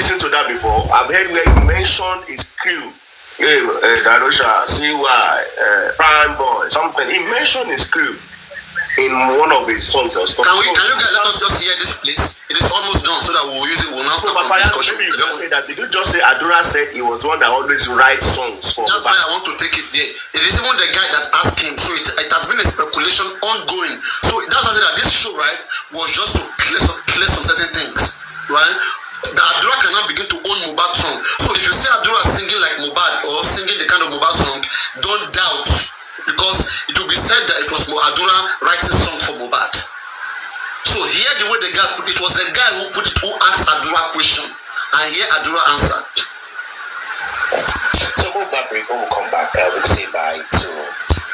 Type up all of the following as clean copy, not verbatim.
listened to that before. I've heard where he mentioned his crew. Darusha, CY, Prime Boy, something. He mentioned his crew in one of his songs or stuff. Can you guys let us just hear this, please? It is almost done, so that we'll use it. We'll now start the discussion. Maybe you can say that. Did you just say Adura said he was one that always writes songs for? That's why I want to take it there. It is even the guy that asked him, so it has been a speculation ongoing. So that's why I said that this show, right, was just to clear some certain things, right? The Adura cannot begin to own Mohbad song. So if you see Adura singing like Mohbad or singing the kind of Mohbad song, don't doubt, because it will be said that it was Adura writing song for Mohbad. So here the way the guy put it, was the guy who asked Adura question, and here Adura answered. So we'll come back. We'll say bye to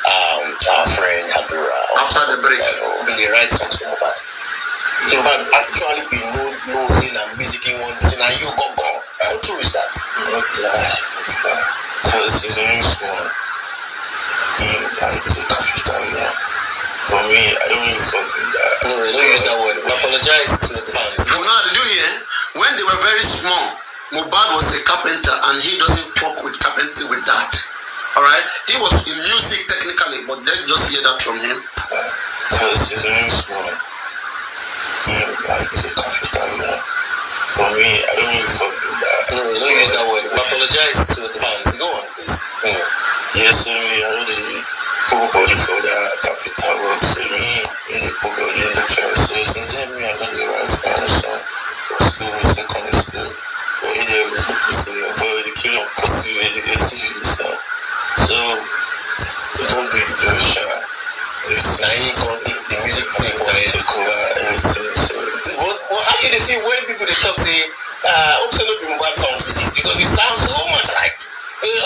our friend Adura. After the break, the right songs for Mohbad. You can actually be nosing and musicking one thing, and you go. How true is that? Not lie. Because it's only small. It's a capital, For me, I don't really fuck with that. No, don't use that word. I apologize to the fans. So now, did you hear? When they were very small, Mohbad was a carpenter, and he doesn't fuck with carpentry with that. Alright? He was in music technically, but let's just hear that from him. Because it's only small. It's a capital, For me, I don't really fuck with that. No, don't use that word. I apologize to the fans. Go on, please. Yes, I already put body for that capital work. So me, in the put body in the church. So since then, I don't get right by the song. School, secondary school. But in there, was the person who avoided the killing of Kosi with the song. So, we don't do the shot. It's not even the music thing for it to cover everything. So, how do you feel when people they talk say, also not be Mohbad songs with this? Because it sounds so much like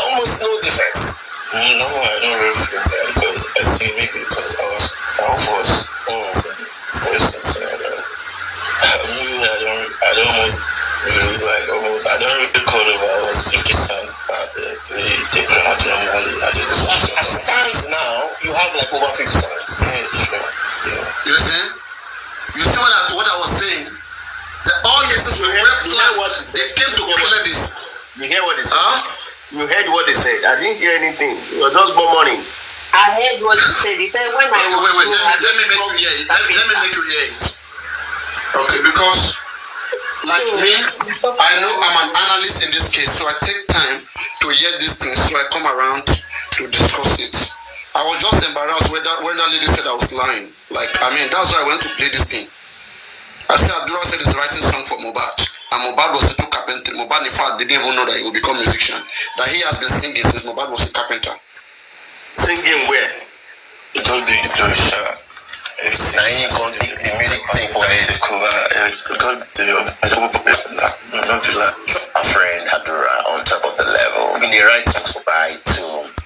almost no difference. No, I don't really feel that, because I think maybe because our voice, something like that. I don't almost really like, I don't really recall about almost 50 songs, but they crowd normally. As it stands now, you have like over 50 songs. Yeah, sure. Yeah. You see what I was saying? All these things were well planned. They came to clear this. You hear what he said? You heard what they said. I didn't hear anything. It was just more money. I heard what he said. He said when I was wait. Let me make you hear it. Let me make you hear it. Okay, because like me, I know I'm an analyst in this case, so I take time to hear these things, so I come around to discuss it. I was just embarrassed when that lady said I was lying. Like, I mean, that's why I went to play this thing. I said Adura said he's writing song for Mohbad, and Mohbad was into carpentry. Mohbad, in fact, didn't even know that he would become a musician. That he has been singing since Mohbad was a carpenter. Singing where? You don't do the shot. It's not even the music thing for it to cover everything. Not a friend Adura on top of the level. In the right songs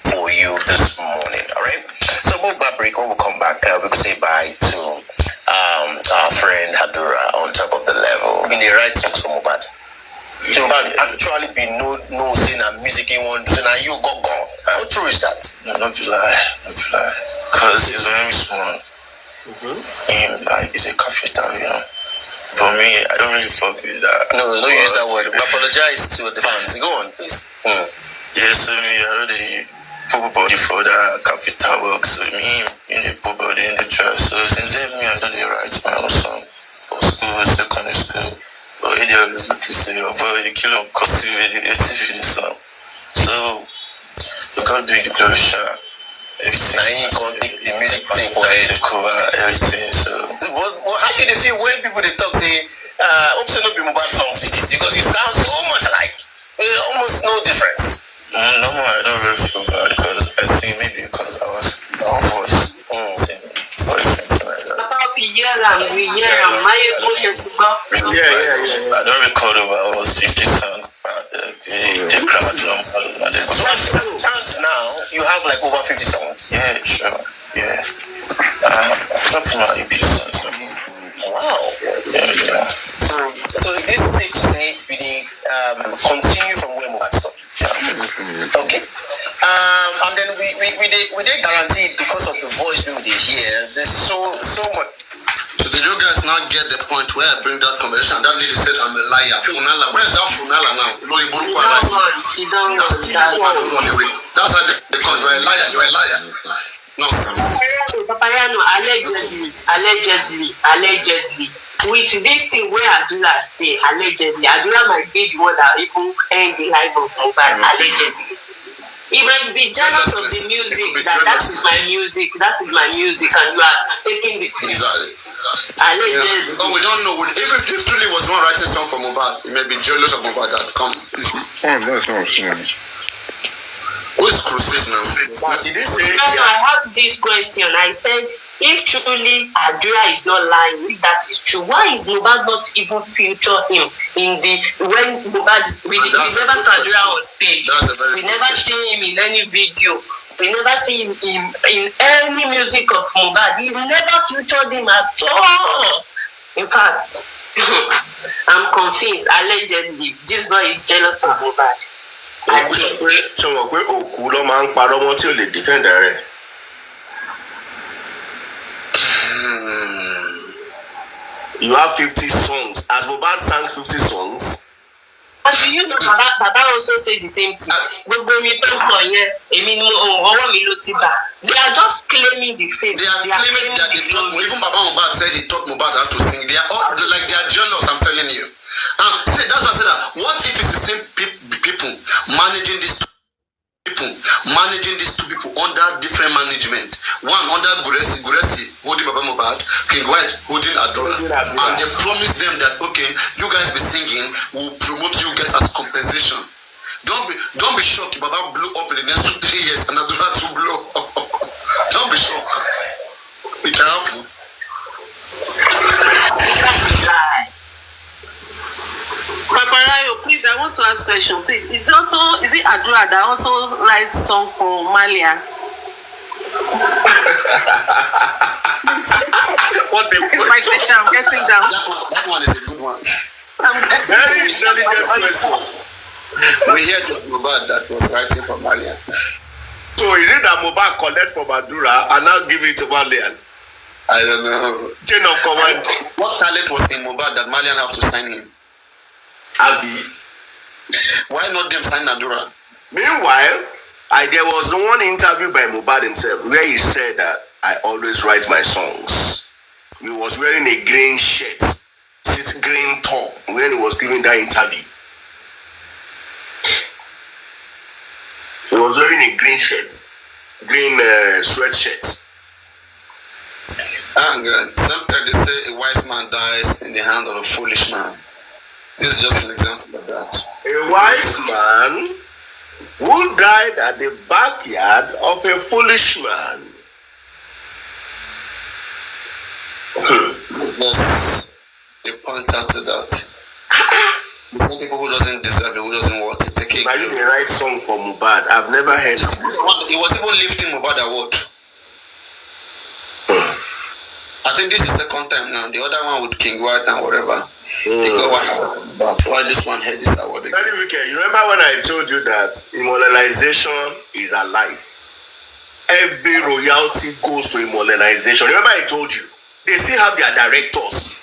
for you this morning, alright? So we'll break. When we come back, we could say bye to our friend Adura on top of the level. In the right songs for Mohbad. So actually be nosing and musicking one thing, and you go. How true is that? No, not be lie. Because it's very small. It's a capital, For me, I don't really fuck with that. No, don't use that word. I apologize to the fans. Go on, please. Yes, I already put body for that capital work. So me, in the put body in the church. So since then, I don't write my own song for school, secondary school. But in the other like you say, avoid the killing of Kosi with the song. So you can't do the glory shot. The music thing for it to cover everything. So, how do you feel when people they talk say, also not be Mohbad songs with this? Because it sounds so much like almost no difference. No, I don't really feel bad, because I think maybe because our voice, something like that. I don't record over almost 50 songs. The crowd now you have like over 50 songs. Yeah, sure. Yeah. Top of my EP songs. Wow. Yeah. So this is safe to say we continue from where Mohbad stopped. Yeah. Okay. And then we did guarantee because of the voice we hear. There's so much. So did you guys not get the point where I bring that conversation? That lady said I'm a liar. liar. Funala. Where's that Funala now? No, you don't That's how they call you. You're a liar. You're a liar. Nonsense. Papayano, allegedly. With this thing where Adura say, allegedly, Adura might be the one that even end the life of Mohbad, allegedly. He might be jealous of the music, that is my music, and you are taking the thing. Exactly. Allegedly. But we don't know. If truly was one writing song for Mohbad, he may be jealous of Mohbad that come. That's not saying. Who is Crusade now? I asked this question. I said, if truly Adura is not lying, if that is true, why is Mohbad not even feature him in the when Mohbad is we never saw Adura on stage. We never see him in any video. We never see him in any music of Mohbad. He never featured him at all. In fact, I'm convinced, allegedly, this boy is jealous of Mohbad. You have 50 songs. As Mohbad sang 50 songs. And do you know Baba also said the same thing? They are just claiming the fame. They are claiming that they taught even Baba Mohbad said he taught Mohbad how to sing. They are all like they are jealous, I'm telling you. See, that's why I said that. What if it's the same people managing these two people under different management? One under Guresi holding Baba Mohbad, King White holding Adura, and they promise them that okay, you guys be singing, we'll promote you guys as compensation. Don't be shocked if Baba blew up in the next 2-3 years and Adura to blow up. Don't be shocked. It can happen. Paparayo, please, I want to ask a question. Please, is it Adura that also writes song for Malia? What the It's my question. I'm getting down. That one is a good one. Very intelligent question. We heard of Mohbad that was writing for Malian. So is it that Mohbad collect from Adura and now give it to Malian? I don't know. Chain of command. What talent was in Mohbad that Malian have to sign him? Abi. Why not them sign Adura? Meanwhile, there was one interview by Mohbad himself where he said that I always write my songs. He was wearing a green shirt, green top when he was giving that interview. He was wearing a green shirt, green sweatshirt. And sometimes they say a wise man dies in the hand of a foolish man. This is just an example of that. A wise man who died at the backyard of a foolish man. Just a pointer to that. Some people who doesn't deserve it, who doesn't want it, take it. Now you can write song for Mohbad. I've never heard it. He was even lifting Mohbad award. I think this is the second time now. The other one with King White and whatever. They got one award. Why this one had this award again? Very wicked. You remember when I told you that immortalization is alive? Every royalty goes to immortalization. Remember I told you? They still have their directors.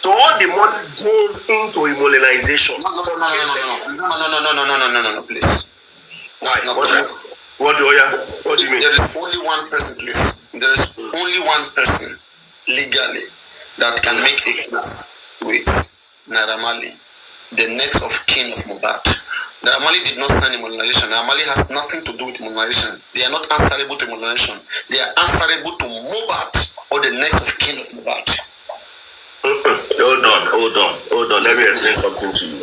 So all the money goes into immortalization. No, please. Why? What do you mean? There is only one person, please. There is only one person legally that can make a case with Naira Marley, the next of kin of Mohbad. Naira Marley did not sign immortalization. Naira Marley has nothing to do with immortalization. They are not answerable to immortalization. They are answerable to Mohbad or the next of kin of Mohbad. Hold on. Let me explain something to you.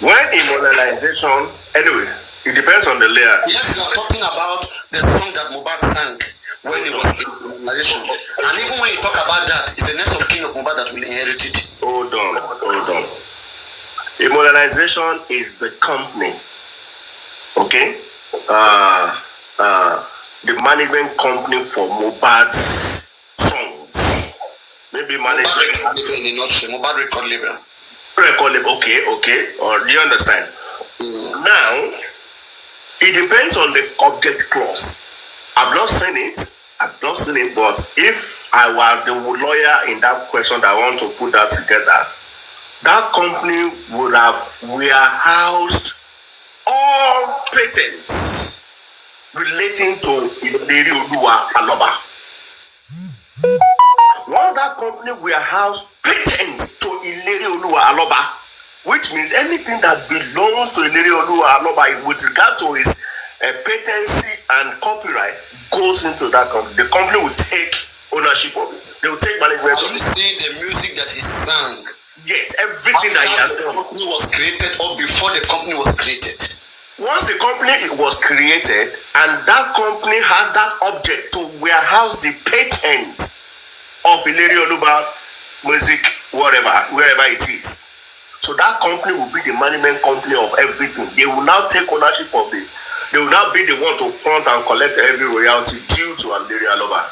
When immortalization, anyway, it depends on the layer. Yes, you are talking about the song that Mohbad sang when he was in immortalization. And even when you talk about that, it's the next of kin of Mohbad that will inherit it. Hold on. Immortalization is the company. Okay? The management company for Mohbad's songs. Maybe management. Mohbad record label. Okay. Or do you understand? Now, it depends on the object clause. I've not seen it, but if I were the lawyer in that question that I want to put that together, that company would have warehoused all patents relating to Ileri Oluwa Aloba. Once that company warehoused patents to Ileri Oluwa Aloba, which means anything that belongs to Ileri Oluwa Aloba with regard to his patency and copyright goes into that company. The company will take ownership of it. They will take management of it. Are you saying the music that he sang? Yes, everything that he has done. The company was created or before the company was created? Once the company was created and that company has that object to warehouse the patent of Ileri Oluwa music, wherever it is. So that company will be the management company of everything. They will now take ownership of it. They will now be the one to front and collect every royalty due to Ileri Oluwa.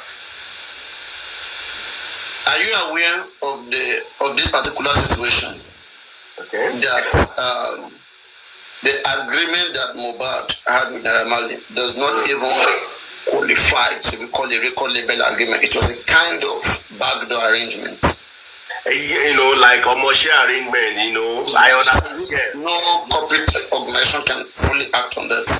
Are you aware of this particular situation? Okay. That the agreement that Mohbad had with Naira Marley does not even qualify to be called a record label agreement. It was a kind of backdoor arrangement. Like a Moshe arrangement, I understand. Yeah. No corporate organization can fully act on that.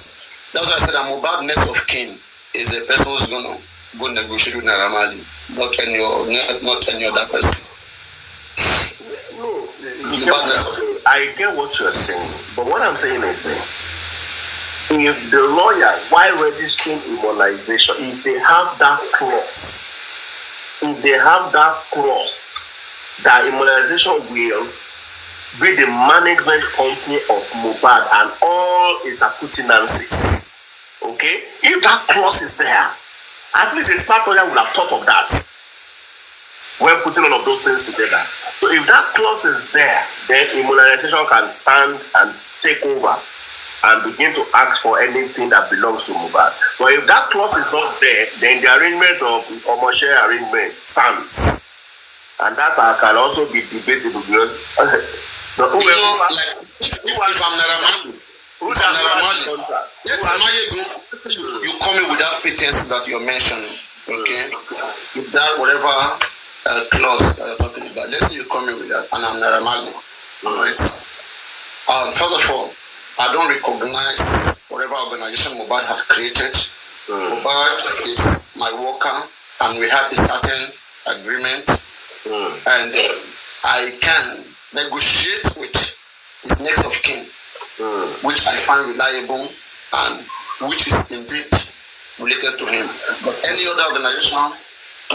That's why I said that Mohbad next of kin is a person who's going to go negotiate with Naira Marley, not any other person. No, I get what you're saying, but what I'm saying is if the lawyer, while registering immunization, if they have that clause, that immunization will be the management company of Mohbad and all its appurtenances. Okay? If that clause is there, at least a smart lawyer would have thought of that when putting all of those things together. So if that clause is there, then immunization can stand and take over and begin to ask for anything that belongs to Mohbad. But if that clause is not there, then the arrangement of Moshe arrangement stands. And that can also be debatable because if I'm Naira Marley, you come in with that pretense that you're mentioning, okay? With that whatever clause that you're talking about, let's say you come in with that, and I'm Naira Marley, right? First of all, I don't recognize whatever organization Mohbad had created. Mohbad is my worker, and we have a certain agreement. And I can negotiate with his next of kin, which I find reliable and which is indeed related to him. But any other organization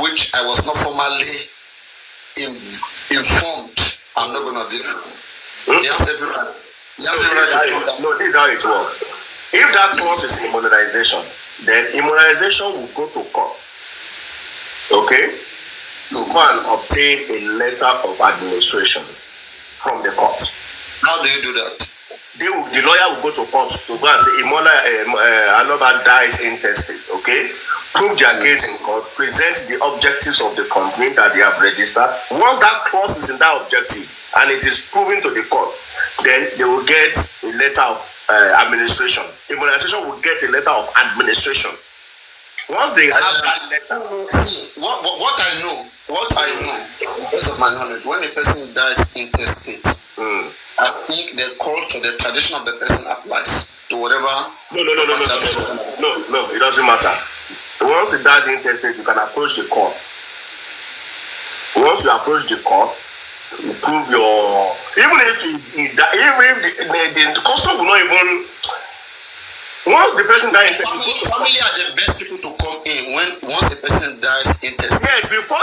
which I was not formally informed, I'm not going to deal with. He has every right. No, this is how it works. If that clause is immunization, then immunization will go to court. Okay? To go and obtain a letter of administration from the court. How do you do that? The lawyer will go to court to go and say Aloba dies intestate, okay? Prove their case in court, present the objectives of the company that they have registered. Once that clause is in that objective and it is proven to the court, then they will get a letter of administration. Immunization will get a letter of administration. Once they have that letter, what I know, based on my knowledge, when a person dies intestate, I think the culture, the tradition of the person applies to whatever. No, it doesn't matter. Once it dies intestate, you can approach the court. Once you approach the court, you prove your. Even if the custom will not even. Once the person dies intestate, family are the best people to come in once a person dies intestate. Yes, before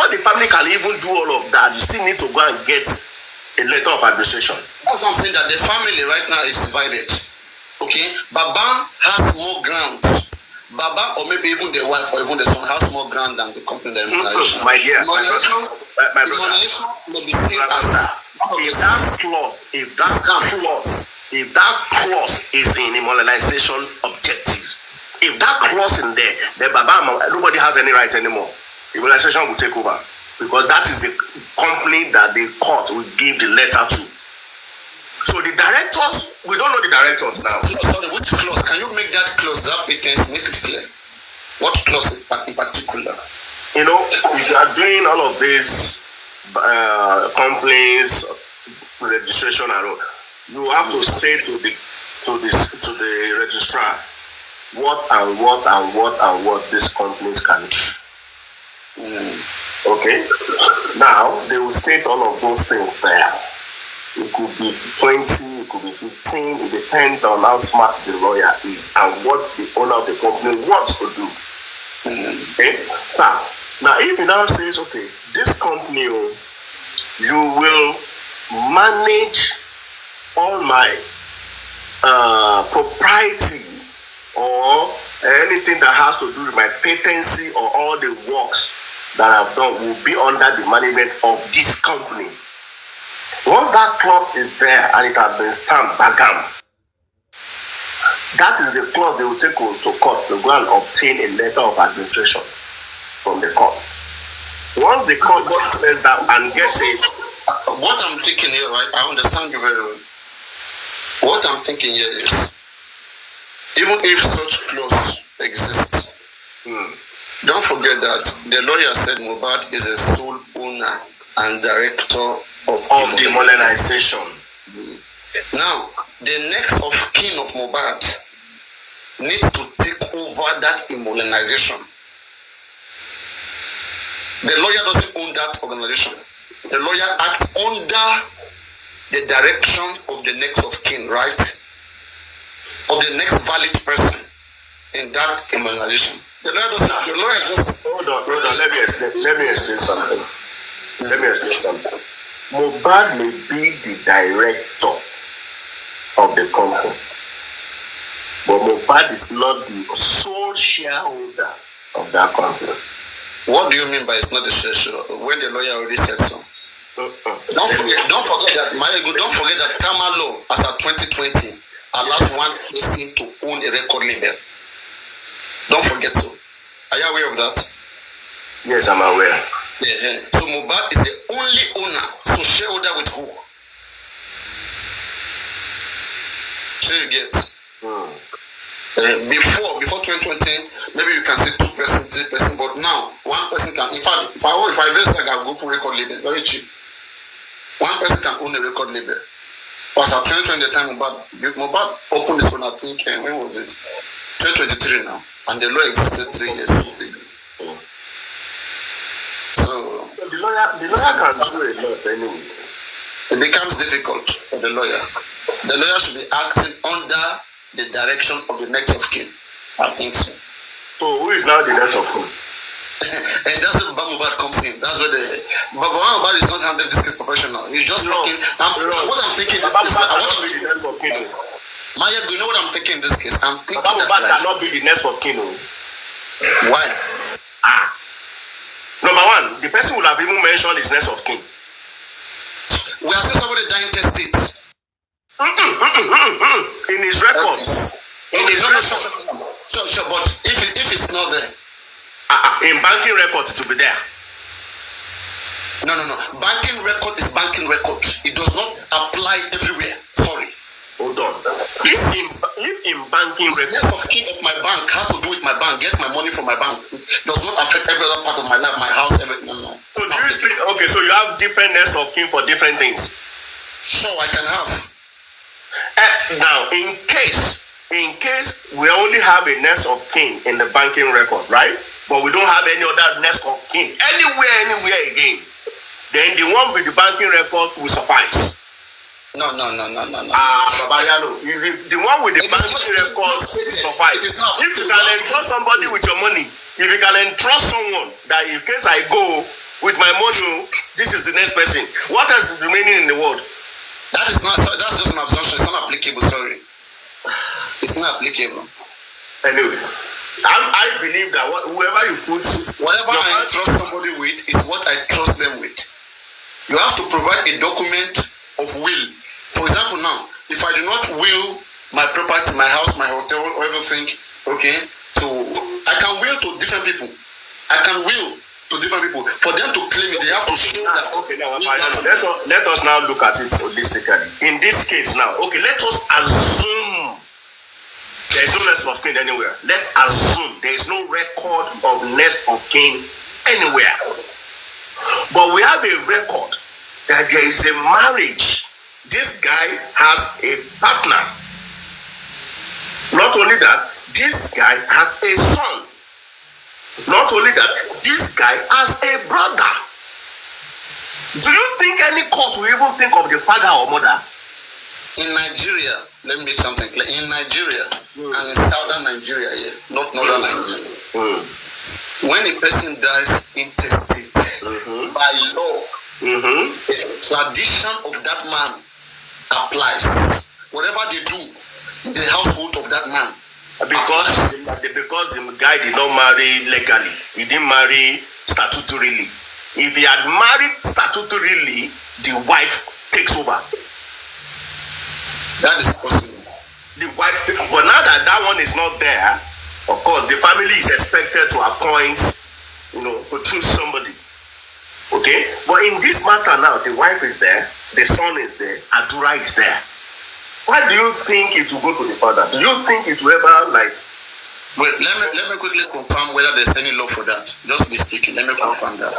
the family can even do all of that, you still need to go and get a letter of administration. That's what I'm saying, that the family right now is divided. Okay, Baba has more ground. Baba, or maybe even the wife or even the son, has more ground than the company. My dear, my brother. May be seen as if that clause is in immunization objective, if that clause in there, then nobody has any right anymore. Immunization will take over because that is the company that the court will give the letter to. So the directors, we don't know the directors now. Sorry, which clause? Can you make that clause, that pretense, make it clear? What clause in particular? you know, if you are doing all of these complaints, registration and all, you have to say to the registrar what these companies can do. Okay? Now they will state all of those things there. It could be 20, it could be 15, it depends on how smart the lawyer is and what the owner of the company wants to do. Okay? Now if he now says, okay, this company, you will manage all my propriety or anything that has to do with my patency or all the works that I've done will be under the management of this company. Once that clause is there and it has been stamped, bagam, that is the clause they will take to court to go and obtain a letter of administration from the court. Once the court says that and gets it, what I'm thinking here, right? I understand you very well. What I'm thinking here is, even if such clause exists, don't forget that the lawyer said Mohbad is a sole owner and director of demonetization. Now, the next of kin of Mohbad needs to take over that immobilization. The lawyer doesn't own that organization. The lawyer acts under the direction of the next of kin, right? Of the next valid person in that immobilization. The lawyer just hold on. Let me explain something. Mohbad may be the director of the company, but Mohbad is not the sole shareholder of that company. What do you mean by it's not the shareholder when the lawyer already said so? Don't forget that Kama law as of 2020 allows one person to own a record label. Don't forget so. Are you aware of that? Yes, I'm aware. Yeah. So Mohbad is the only owner. So shareholder with who? So you get. Before 2020, maybe you can say 2%, 3%, but now one person can. In fact, if I invest, I can open record label very cheap. One person can own a record label. As of 2020, the time Mohbad opened this one, I think, when was it? 2023 now, and the law existed 3 years ago. So the lawyer can do a lot anyway. It becomes difficult for the lawyer. The lawyer should be acting under the direction of the next of kin. I think so. So who is now the next of kin? And that's where Mohbad comes in. That's where Mohbad is not handling this case professional. He's just talking. What I'm thinking is, I want to be the next of kin. Maya, you know what I'm thinking in this case? I'm thinking Mohbad cannot be the next of kin. Why? Number one, the person would have even mentioned his next of kin. We have seen somebody dying tested. In his records. In his records. Sure, but if it's not there. In banking records to be there. No. Banking record is banking record. It does not apply everywhere. Sorry. Hold on. If in banking records, next of kin of my bank has to do with my bank, get my money from my bank. It does not affect every other part of my life, my house, everything. No. So do you think, okay, so you have different next of kin for different things? Sure, I can have. Now, in case we only have a next of kin in the banking record, right? But we don't have any other next of kin anywhere again, then the one with the banking record will suffice. No. Babayano, the one with the banking record will suffice. If you can entrust somebody with your money, if you can entrust someone that in case I go with my money, this is the next person. What else is remaining in the world? That's just an assumption. It's not applicable. Sorry, it's not applicable. Anyway, I believe that whoever you put, whatever I trust somebody with is what I trust them with. You have to provide a document of will. For example, now, if I do not will my property, my house, my hotel, or everything, okay, so I can will to different people. For them to claim it, they have to show that. Okay, now let us now look at it holistically. In this case now, okay, let us assume there is no next of kin anywhere. Let's assume there is no record of next of kin anywhere. But we have a record that there is a marriage. This guy has a partner. Not only that, this guy has a son. Not only that, this guy has a brother. Do you think any court will even think of the father or mother? In Nigeria, let me make something clear. In Nigeria and in southern Nigeria, not northern Nigeria, when a person dies intestate, by law, the tradition of that man applies. Whatever they do in the household of that man. Because the guy did not marry legally. He didn't marry statutorily. If he had married statutorily, the wife takes over. That is possible. The wife but now that one is not there, of course, the family is expected to appoint, to choose somebody. Okay? But in this matter now, the wife is there, the son is there, Adura is there. Why do you think it will go to the father? Do you think it will ever Wait, let me quickly confirm whether there's any law for that. Just be speaking. Let me confirm that.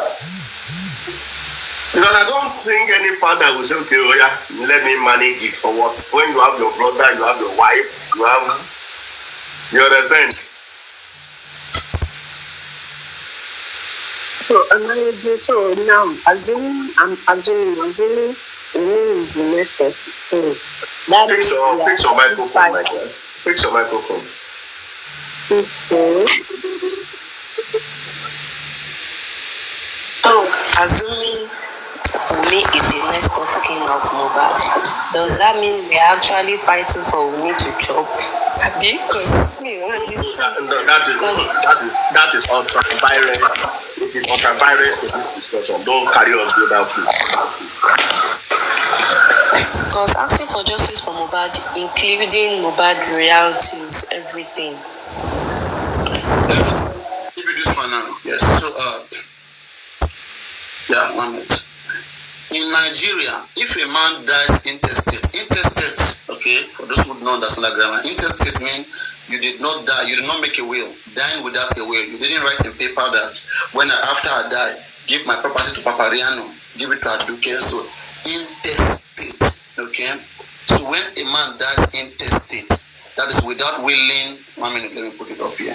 Because I don't think any father will say, okay, oh yeah, let me manage it for what? When you have your brother, you have your wife, you understand? So now, I'm assuming Wumi is the next step. That fix your microphone, my dear. Fix your microphone. So, assuming Wumi is the next of kin of Mohbad, does that mean we are actually fighting for Wumi to chop? Because that is ultra-violent. It is ultra-violent to this discussion. Don't carry us go that way. Because asking for justice for Mohbad, including Mohbad royalties, everything. Give you this one now. Yes. So, 1 minute. In Nigeria, if a man dies intestate, okay, for those who don't understand that grammar, intestate means you did not die, you did not make a will, dying without a will. You didn't write in paper that after I die, give my property to Papa Riano, give it to Aduke. So, intestate, okay? So, when a man dies intestate, that is without willing. 1 minute, let me put it up here.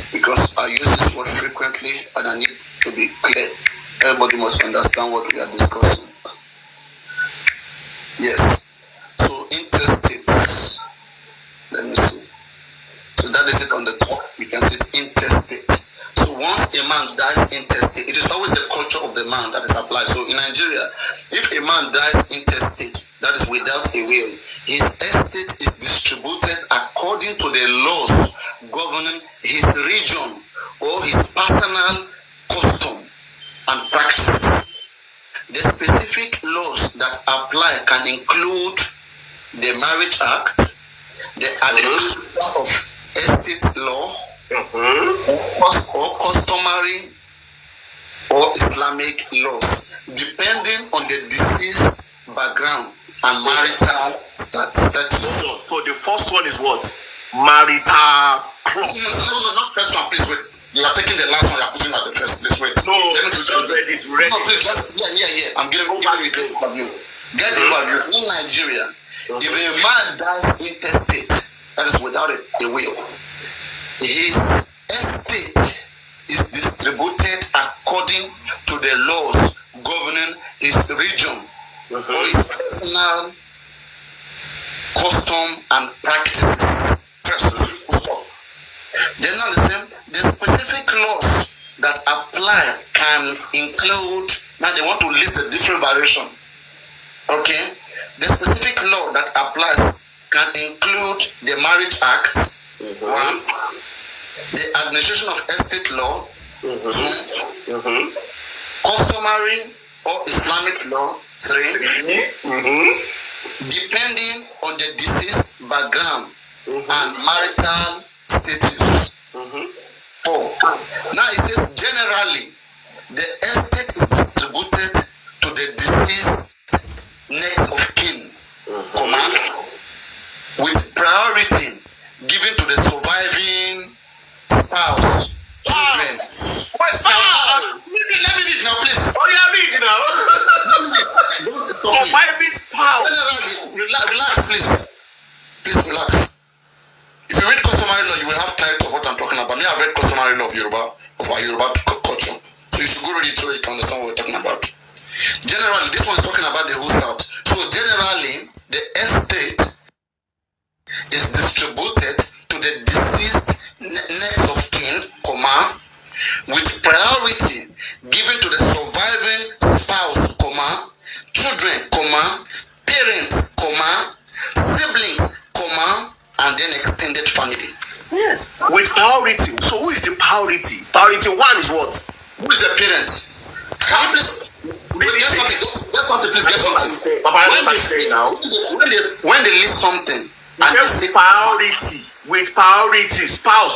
Because I use this word frequently and I need to be clear. Everybody must understand what we are discussing. Yes. So intestate. Let me see. So that is it on the top. You can see it intestate. So once a man dies intestate, it is always the culture of the man that is applied. So in Nigeria, if a man dies intestate, that is without a will, his estate is distributed according to the laws governing his region or his personal custom and practices. The specific laws that apply can include the Marriage Act, the Administration of Estate Law, or customary or Islamic laws, depending on the deceased background and marital status. So the first one is what? Marital clause. No, not first one, please wait. You are taking the last one, you are putting at the first place. Wait. No, let me just ready. No, please, just I'm giving you the overview. Get the overview. In Nigeria, if a man dies intestate, that is without a will, his estate is distributed according to the laws governing his region or his personal custom and practices. Then now the specific laws that apply can include, now they want to list the different variation. Okay? The specific law that applies can include the Marriage Act, 1, the Administration of Estate Law, 2, customary or Islamic law, 3, depending on the deceased background and marital status. 4. Now it says generally the estate is distributed to the deceased next of kin, with priority given to the surviving spouse, children. spouse. Let me read now, please. Oh, yeah, read now. Don't stop me. Surviving spouse. Relax, please. Please relax. If you read customary law, you will have clarity of what I'm talking about. Me, I've read customary law of our Yoruba culture. So you should go read it so you can understand what we're talking about. Generally, this one is talking about the whole South. So generally, the estate is distributed to the deceased next of kin, with priority given to the surviving spouse, children, parents, siblings, and then extended family. Yes, with priority. So who is the priority? Priority one is what? Who is the parent? Can you please get something? Get something, please get something. When they list something, and they say priority with priority spouse.